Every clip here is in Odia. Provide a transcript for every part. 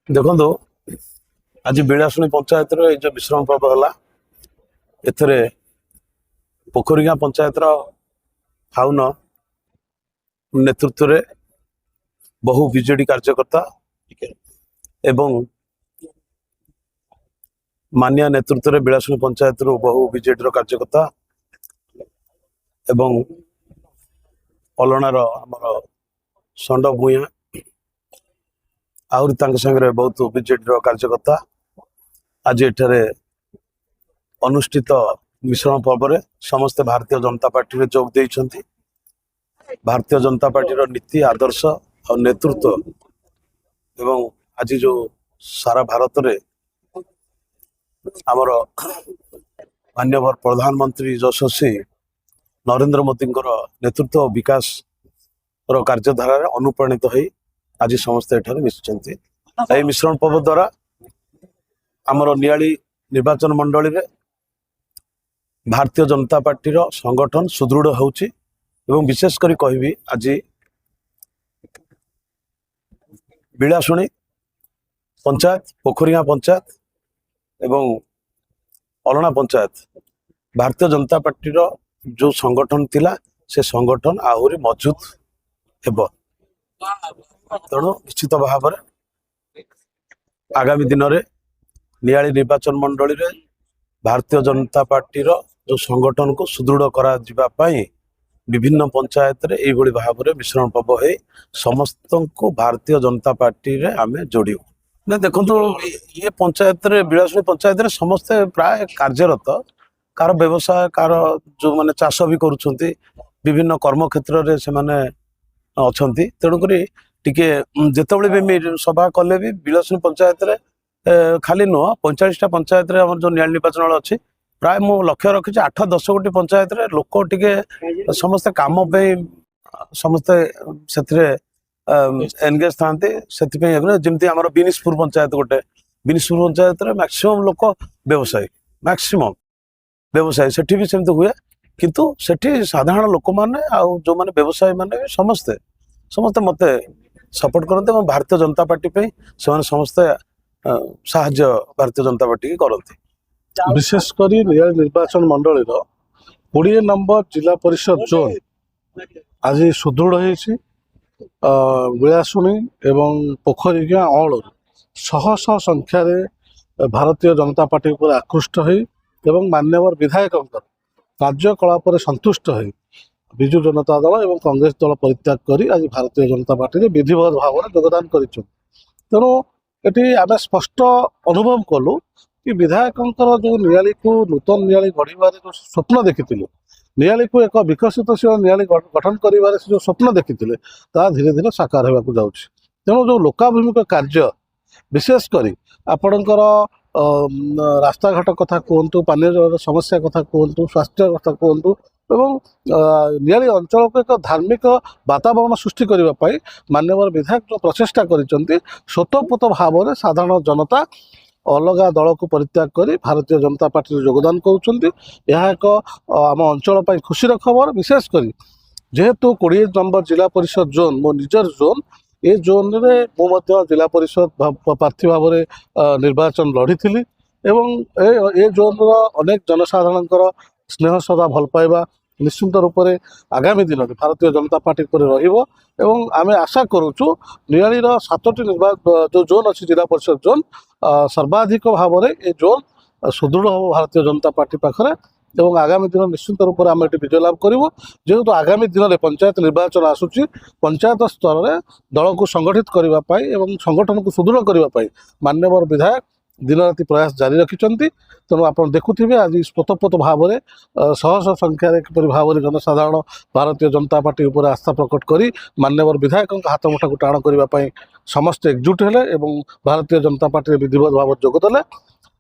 ଦେଖନ୍ତୁ ଆଜି ବିଳାସୁଣୀ ପଞ୍ଚାୟତର ଏଇ ଯୋଉ ବିଶ୍ରାମ ପର୍ବ ହେଲା ଏଥିରେ ପୋଖରୀଗାଁ ପଞ୍ଚାୟତର ଫାଉନ ନେତୃତ୍ୱରେ ବହୁ ବିଜେଡି କାର୍ଯ୍ୟକର୍ତ୍ତା ଏବଂ ମାନିଆ ନେତୃତ୍ୱରେ ବିଳାସୁଣୀ ପଞ୍ଚାୟତରୁ ବହୁ ବିଜେଡିର କାର୍ଯ୍ୟକର୍ତ୍ତା ଏବଂ ଅଲଣାର ଆମର ଷଣ୍ଡ ଭୂୟାଁ ଆହୁରି ତାଙ୍କ ସାଙ୍ଗରେ ବହୁତ ବିଜେଡିର କାର୍ଯ୍ୟକର୍ତ୍ତା ଆଜି ଏଠାରେ ଅନୁଷ୍ଠିତ ମିଶ୍ରଣ ପର୍ବରେ ସମସ୍ତେ ଭାରତୀୟ ଜନତା ପାର୍ଟିରେ ଯୋଗ ଦେଇଛନ୍ତି। ଭାରତୀୟ ଜନତା ପାର୍ଟିର ନୀତି ଆଦର୍ଶ ଆଉ ନେତୃତ୍ୱ ଏବଂ ଆଜି ଯୋଉ ସାରା ଭାରତରେ ଆମର ମାନ୍ୟବର ପ୍ରଧାନମନ୍ତ୍ରୀ ଯଶସ୍ୱୀ ନରେନ୍ଦ୍ର ମୋଦୀଙ୍କର ନେତୃତ୍ୱ ଓ ବିକାଶର କାର୍ଯ୍ୟଧାରାରେ ଅନୁପ୍ରାଣିତ ହୋଇ ଆଜି ସମସ୍ତେ ଏଠାରେ ମିଶିଛନ୍ତି। ଏହି ମିଶ୍ରଣ ପର୍ବ ଦ୍ୱାରା ଆମର ନିଆଳି ନିର୍ବାଚନ ମଣ୍ଡଳୀରେ ଭାରତୀୟ ଜନତା ପାର୍ଟିର ସଂଗଠନ ସୁଦୃଢ଼ ହେଉଛି ଏବଂ ବିଶେଷ କରି କହିବି ଆଜି ବିଳାସୁଣୀ ପଞ୍ଚାୟତ, ପୋଖରୀଗାଁ ପଞ୍ଚାୟତ ଏବଂ ଅଲଣା ପଞ୍ଚାୟତ ଭାରତୀୟ ଜନତା ପାର୍ଟିର ଯୋଉ ସଂଗଠନ ଥିଲା ସେ ସଂଗଠନ ଆହୁରି ମଜବୁତ ହେବ। ତେଣୁ ନିଶ୍ଚିତ ଭାବରେ ଆଗାମୀ ଦିନରେ ନିଆଳି ନିର୍ବାଚନ ମଣ୍ଡଳୀରେ ଭାରତୀୟ ଜନତା ପାର୍ଟିର ଯୋଉ ସଂଗଠନକୁ ସୁଦୃଢ଼ କରାଯିବା ପାଇଁ ବିଭିନ୍ନ ପଞ୍ଚାୟତରେ ଏଇଭଳି ଭାବରେ ମିଶ୍ରଣ ପର୍ବ ହେଇ ସମସ୍ତଙ୍କୁ ଭାରତୀୟ ଜନତା ପାର୍ଟିରେ ଆମେ ଯୋଡ଼ିବୁ। ନା ଦେଖନ୍ତୁ ଇଏ ପଞ୍ଚାୟତରେ ବିଳାସୁଣୀ ପଞ୍ଚାୟତରେ ସମସ୍ତେ ପ୍ରାୟ କାର୍ଯ୍ୟରତ, କାହାର ବ୍ୟବସାୟ, କାହାର ଯୋଉମାନେ ଚାଷ ବି କରୁଛନ୍ତି, ବିଭିନ୍ନ କର୍ମକ୍ଷେତ୍ରରେ ସେମାନେ ଅଛନ୍ତି। ତେଣୁକରି ଟିକେ ଯେତେବେଳେ ବି ସଭା କଲେ ବି ବିଳାସୁଣୀ ପଞ୍ଚାୟତରେ ଖାଲି ନୁହଁ 45ଟା ପଞ୍ଚାୟତରେ ଆମର ଯୋଉ ନିଆଳି ନିର୍ବାଚନ ଅଛି ପ୍ରାୟ ମୁଁ ଲକ୍ଷ୍ୟ ରଖିଛି 8-10 ଗୋଟି ପଞ୍ଚାୟତରେ ଲୋକ ଟିକେ ସମସ୍ତେ କାମ ପାଇଁ ସମସ୍ତେ ସେଥିରେ ଏନଗେଜ ଥାନ୍ତି। ସେଥିପାଇଁ ଯେମିତି ଆମର ବିନିଶପୁର ପଞ୍ଚାୟତ ଗୋଟେ, ବିନିଶପୁର ପଞ୍ଚାୟତରେ ମ୍ୟାକ୍ସିମମ୍ ଲୋକ ବ୍ୟବସାୟୀ ସେଠି ବି ସେମିତି ହୁଏ, କିନ୍ତୁ ସେଠି ସାଧାରଣ ଲୋକମାନେ ଆଉ ଯୋଉମାନେ ବ୍ୟବସାୟୀ ମାନେ ବି ସମସ୍ତେ ମତେ ସପୋର୍ଟ କରନ୍ତି ଏବଂ ଭାରତୀୟ ଜନତା ପାର୍ଟି ପାଇଁ ସେମାନେ ସମସ୍ତେ ସାହାଯ୍ୟ ଭାରତୀୟ ଜନତା ପାର୍ଟି କରନ୍ତି। ବିଶେଷ କରି ନିଆଳି ନିର୍ବାଚନ ମଣ୍ଡଳୀର 20 ନମ୍ବର ଜିଲ୍ଲା ପରିଷଦ ଜୋନ୍ ଆଜି ସୁଦୃଢ଼ ହେଇଛି। ବିଳାସୁଣୀ ଏବଂ ପୋଖରୀଗାଁ ଅଳରୁ ଶହ ଶହ ସଂଖ୍ୟାରେ ଭାରତୀୟ ଜନତା ପାର୍ଟି ଉପରେ ଆକୃଷ୍ଟ ହୋଇ ଏବଂ ମାନ୍ୟବର ବିଧାୟକଙ୍କର କାର୍ଯ୍ୟକଳାପରେ ସନ୍ତୁଷ୍ଟ ହୋଇ ବିଜୁ ଜନତା ଦଳ ଏବଂ କଂଗ୍ରେସ ଦଳ ପରିତ୍ୟାଗ କରି ଆଜି ଭାରତୀୟ ଜନତା ପାର୍ଟିରେ ବିଧିବଦ୍ଧ ଭାବରେ ଯୋଗଦାନ କରିଛନ୍ତି। ତେଣୁ ଏଠି ଆମେ ସ୍ପଷ୍ଟ ଅନୁଭବ କଲୁ କି ବିଧାୟକଙ୍କର ଯେଉଁ ନିଆଳିକୁ ନୂତନ ନିଆଳି ଗଢ଼ିବାରେ ଯେଉଁ ସ୍ୱପ୍ନ ଦେଖିଥିଲେ, ନିଆଳିକୁ ଏକ ବିକଶିତଶୀଳ ନିଆଳି ଗଠନ କରିବାରେ ସେ ଯେଉଁ ସ୍ୱପ୍ନ ଦେଖିଥିଲେ ତାହା ଧୀରେ ଧୀରେ ସାକାର ହେବାକୁ ଯାଉଛି। ତେଣୁ ଯେଉଁ ଲୋକାଭିମୁଖ କାର୍ଯ୍ୟ, ବିଶେଷ କରି ଆପଣଙ୍କର ରାସ୍ତାଘାଟ କଥା କୁହନ୍ତୁ, ପାନୀୟ ଜଳର ସମସ୍ୟା କଥା କୁହନ୍ତୁ, ସ୍ୱାସ୍ଥ୍ୟ କଥା କୁହନ୍ତୁ ଏବଂ ନିଆଳି ଅଞ୍ଚଳକୁ ଏକ ଧାର୍ମିକ ବାତାବରଣ ସୃଷ୍ଟି କରିବା ପାଇଁ ମାନ୍ୟବର ବିଧାୟକ ଯେଉଁ ପ୍ରଚେଷ୍ଟା କରିଛନ୍ତି, ସ୍ୱତଃପୂତ ଭାବରେ ସାଧାରଣ ଜନତା ଅଲଗା ଦଳକୁ ପରିତ୍ୟାଗ କରି ଭାରତୀୟ ଜନତା ପାର୍ଟିରେ ଯୋଗଦାନ କରୁଛନ୍ତି। ଏହା ଏକ ଆମ ଅଞ୍ଚଳ ପାଇଁ ଖୁସିର ଖବର। ବିଶେଷ କରି ଯେହେତୁ 20 ନମ୍ବର ଜିଲ୍ଲା ପରିଷଦ ଜୋନ୍ ମୋ ନିଜର ଜୋନ୍, ଏ ଜୋନ୍ରେ ମୁଁ ମଧ୍ୟ ଜିଲ୍ଲା ପରିଷଦ ପ୍ରାର୍ଥୀ ଭାବରେ ନିର୍ବାଚନ ଲଢ଼ିଥିଲି ଏବଂ ଏ ଜୋନ୍ର ଅନେକ ଜନସାଧାରଣଙ୍କର ସ୍ନେହ ଶ୍ରଦ୍ଧା ଭଲ ପାଇବା ନିଶ୍ଚିନ୍ତ ରୂପରେ ଆଗାମୀ ଦିନରେ ଭାରତୀୟ ଜନତା ପାର୍ଟି ଉପରେ ରହିବ ଏବଂ ଆମେ ଆଶା କରୁଛୁ ନିଆଳିର 7ଟି ଯେଉଁ ଜୋନ୍ ଅଛି ଜିଲ୍ଲା ପରିଷଦ ଜୋନ୍, ସର୍ବାଧିକ ଭାବରେ ଏ ଜୋନ୍ ସୁଦୃଢ଼ ହେବ ଭାରତୀୟ ଜନତା ପାର୍ଟି ପାଖରେ ଏବଂ ଆଗାମୀ ଦିନ ନିଶ୍ଚିନ୍ତ ରୂପରେ ଆମେ ଏଠି ବିଜୟ ଲାଭ କରିବୁ। ଯେହେତୁ ଆଗାମୀ ଦିନରେ ପଞ୍ଚାୟତ ନିର୍ବାଚନ ଆସୁଛି, ପଞ୍ଚାୟତ ସ୍ତରରେ ଦଳକୁ ସଂଗଠିତ କରିବା ପାଇଁ ଏବଂ ସଂଗଠନକୁ ସୁଦୃଢ଼ କରିବା ପାଇଁ ମାନ୍ୟବର ବିଧାୟକ ଦିନରାତି ପ୍ରୟାସ ଜାରି ରଖିଛନ୍ତି। ତେଣୁ ଆପଣ ଦେଖୁଥିବେ ଆଜି ସ୍ୱତଃପୂତ ଭାବରେ ଶହ ଶହ ସଂଖ୍ୟାରେ କିପରି ଭାବରେ ଜନସାଧାରଣ ଭାରତୀୟ ଜନତା ପାର୍ଟି ଉପରେ ଆସ୍ଥା ପ୍ରକଟ କରି ମାନ୍ୟବର ବିଧାୟକଙ୍କ ହାତ ମୁଠାକୁ ଟାଣ କରିବା ପାଇଁ ସମସ୍ତେ ଏକଜୁଟ ହେଲେ ଏବଂ ଭାରତୀୟ ଜନତା ପାର୍ଟିରେ ବିଧିବଦ୍ଧ ଭାବରେ ଯୋଗ ଦେଲେ।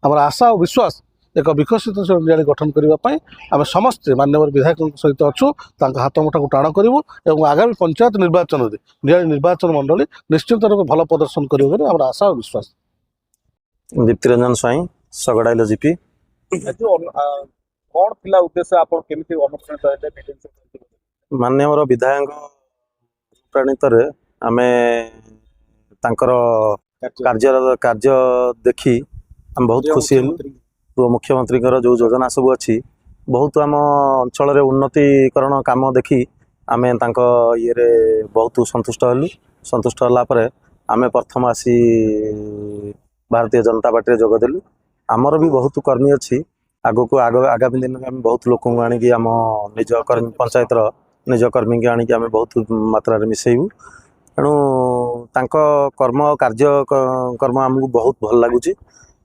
ଆମର ଆଶା ଓ ବିଶ୍ୱାସ ଏକ ବିକଶିତଶୀଳ ନିଆଳି ଗଠନ କରିବା ପାଇଁ ଆମେ ସମସ୍ତେ ମାନ୍ୟବର ବିଧାୟକଙ୍କ ସହିତ ଅଛୁ, ତାଙ୍କ ହାତ ମୁଠାକୁ ଟାଣ କରିବୁ ଏବଂ ଆଗାମୀ ପଞ୍ଚାୟତ ନିର୍ବାଚନରେ ନିଆଳି ନିର୍ବାଚନ ମଣ୍ଡଳୀ ନିଶ୍ଚିତ ରୂପେ ଭଲ ପ୍ରଦର୍ଶନ କରିବ ବୋଲି ଆମର ଆଶା ଓ ବିଶ୍ୱାସ। ଦୀପ୍ତିରଞ୍ଜନ ସ୍ୱାଇଁ, ଶଗଡ଼ାଇଲ ଜିପି। କଣ ଥିଲା ଉଦ୍ଦେଶ୍ୟ, ଆପଣ କେମିତି ଅନୁପ୍ରାଣିତ ହେଲେ? ମାନ୍ୟବର ବିଧାୟକଙ୍କ ଅନୁପ୍ରାଣିତରେ ଆମେ ତାଙ୍କର କାର୍ଯ୍ୟ ଦେଖି ଆମେ ବହୁତ ଖୁସି ହେଲୁ। ମୁଖ୍ୟମନ୍ତ୍ରୀଙ୍କର ଯେଉଁ ଯୋଜନା ସବୁ ଅଛି ବହୁତ ଆମ ଅଞ୍ଚଳରେ ଉନ୍ନତିକରଣ କାମ ଦେଖି ଆମେ ତାଙ୍କ ଇଏରେ ବହୁତ ସନ୍ତୁଷ୍ଟ ହେଲୁ। ସନ୍ତୁଷ୍ଟ ହେଲା ପରେ ଆମେ ପ୍ରଥମ ଆସି ଭାରତୀୟ ଜନତା ପାର୍ଟିରେ ଯୋଗ ଦେଲୁ। ଆମର ବି ବହୁତ କର୍ମୀ ଅଛି, ଆଗକୁ ଆଗାମୀ ଦିନରେ ଆମେ ବହୁତ ଲୋକଙ୍କୁ ଆଣିକି ଆମ ନିଜ କର୍ମୀ ପଞ୍ଚାୟତର ନିଜ କର୍ମୀକି ଆଣିକି ଆମେ ବହୁତ ମାତ୍ରାରେ ମିଶାଇବୁ। ତେଣୁ ତାଙ୍କ କର୍ମ ଆମକୁ ବହୁତ ଭଲ ଲାଗୁଛି।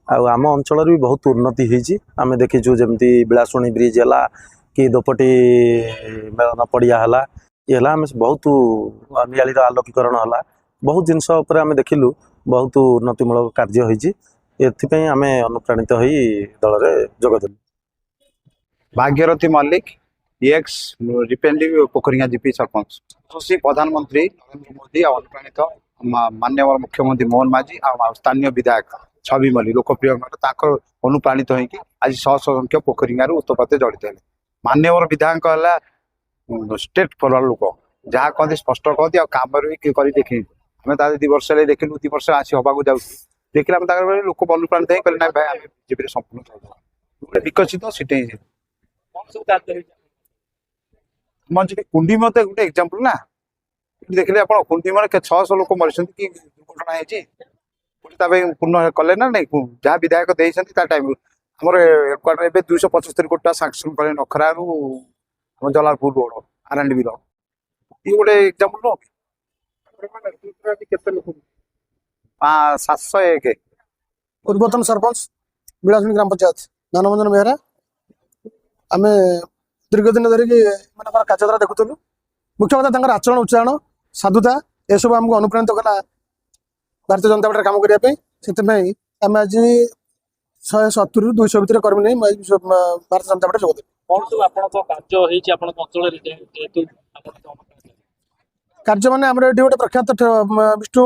ଆଉ ଆମ ଅଞ୍ଚଳରେ ବି ବହୁତ ଉନ୍ନତି ହେଇଛି। ଆମେ ଦେଖିଛୁ ଯେମିତି ବିଳାଶୁଣୀ ବ୍ରିଜ୍ ହେଲା କି ଦୋପଟି ମେଳନ ପଡ଼ିଆ ହେଲା, ଇଏ ହେଲା, ଆମେ ବହୁତ ନିଆଳିର ଆଲୋକୀକରଣ ହେଲା, ବହୁତ ଜିନିଷ ଉପରେ ଆମେ ଦେଖିଲୁ ବହୁତ ଉନ୍ନତିମୂଳକ କାର୍ଯ୍ୟ ହେଇଛି। ଏଥିପାଇଁ ଆମେ ଅନୁପ୍ରାଣିତ ହୋଇ ଦଳରେ ଯୋଗ ଦେଲୁ। भाग्यरथी मल्लिक एक्स रिपेंडिंग पोखरिया जीपी सरपंच खुशी प्रधानमंत्री नरेंद्र मोदी और अनुप्राणित माननीय मुख्यमंत्री मोहन माझी और स्थानीय विधायक छवि मल्लिक लोकप्रिय अनुप्राणित होगी आज शह संख्य पोखरिया उत्तपात जड़ित है। माननीय विधायक है स्टेट फॉरवर्ड लोक जहाँ कहते स्पष्ट कहती काम भी कर देखी आम दी वर्ष देखिलु 2 वर्ष आसी हवा जाऊँ देखिए लोक अनुप्राणित हो ना भाई आम बीजेपी संपूर्ण विकसित सीट मंजरी कुंडी मत गोटे एग्जांपल ना देखिए आप कुंडी में 600 लोक मरी कि दुर्घटना होती पूर्ण कले ना नहीं जहाँ विधायक देते टाइम आम हेडक्वार्टर ए 275 कोटी सांक्शन कले नखरा जलालपुर रोड आरएंडबी ये गोटे एग्जांपल नुह 701 पूर्वतन सरपंच बिलासुनी ग्राम पंचायत ज्ञानभंजन बेहरा आम दीर्घ दिन धरिक कार्यधारा देखुलु। मुख्य कथा आचरण उच्चारण साधुता यह सब आमको अनुप्राणित कला भारतीय जनता पार्टी काम करने आम आज 170 200 भितर कर्मी नहीं भारतीय जनता पार्टी जोगद कार्य मान आम गोटे प्रख्यात विष्णु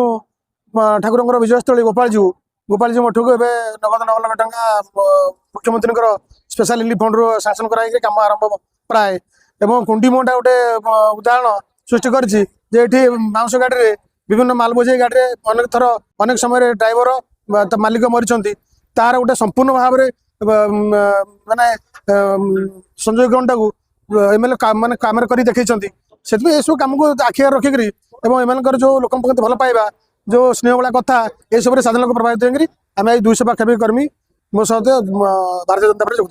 ठाकुर विजयस्थली गोपाल जी मठक नगद 9 लाख टंका मुख्यमंत्री स्पेशल रिलीफ फंड रू सांसन कराई काम आरंभ प्राय एवं कुंडीमोटा गोटे उदाहरण सृष्टि करछि जे एठी बाउंस गाड़ी रे विभिन्न माल बोझे गाड़ी रे अनेक थर अनेक समय ड्राइवर मालिक मरीचंती तार गोटे संपूर्ण भाव में माने संयोगटा को एमएलए माने काम करी देखैछंती सेतबे एसो काम को आखिया रखिकरी एवं एमएलए जो लोक भल पाइबा जो स्नेह वाला कथा ये सब साधारण लोक प्रभावित होकर आम 200 पाखापाखि कर्मी मो सहित भारतीय जनता पार्टी जोग